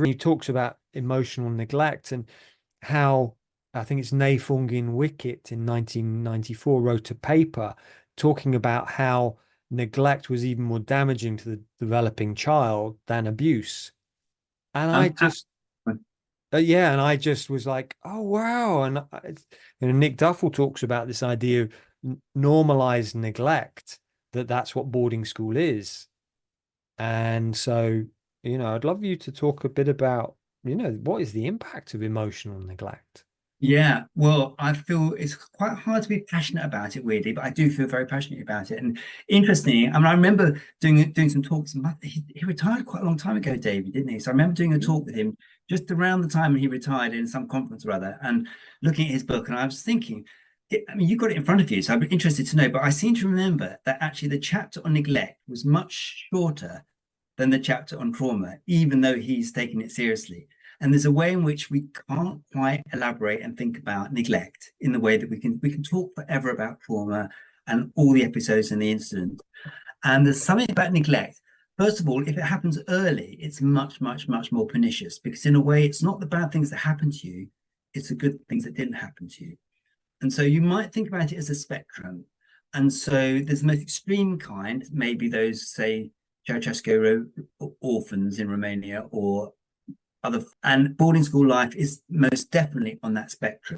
he talks about emotional neglect and how I think it's Nafungin Wickett in 1994 wrote a paper talking about how neglect was even more damaging to the developing child than abuse. And I Um, just, yeah, and I just was like, oh, wow. And Nick Duffell talks about this idea of normalized neglect, that's what boarding school is. And so, I'd love you to talk a bit about, what is the impact of emotional neglect? Yeah, well, I feel it's quite hard to be passionate about it, weirdly, but I do feel very passionate about it. And interestingly, I mean, I remember doing some talks. He retired quite a long time ago, David, didn't he? So I remember doing a talk with him just around the time he retired in some conference or other, and looking at his book. And I was thinking, I mean, you've got it in front of you, so I'd be interested to know. But I seem to remember that actually the chapter on neglect was much shorter than the chapter on trauma, even though he's taking it seriously. And there's a way in which we can't quite elaborate and think about neglect in the way that we can talk forever about trauma and all the episodes and the incident. And there's something about neglect. First of all, if it happens early, it's much, much, much more pernicious because in a way, it's not the bad things that happen to you, it's the good things that didn't happen to you. And so you might think about it as a spectrum. And so there's the most extreme kind, maybe those, say, Ceausescu orphans in Romania or other, and boarding school life is most definitely on that spectrum.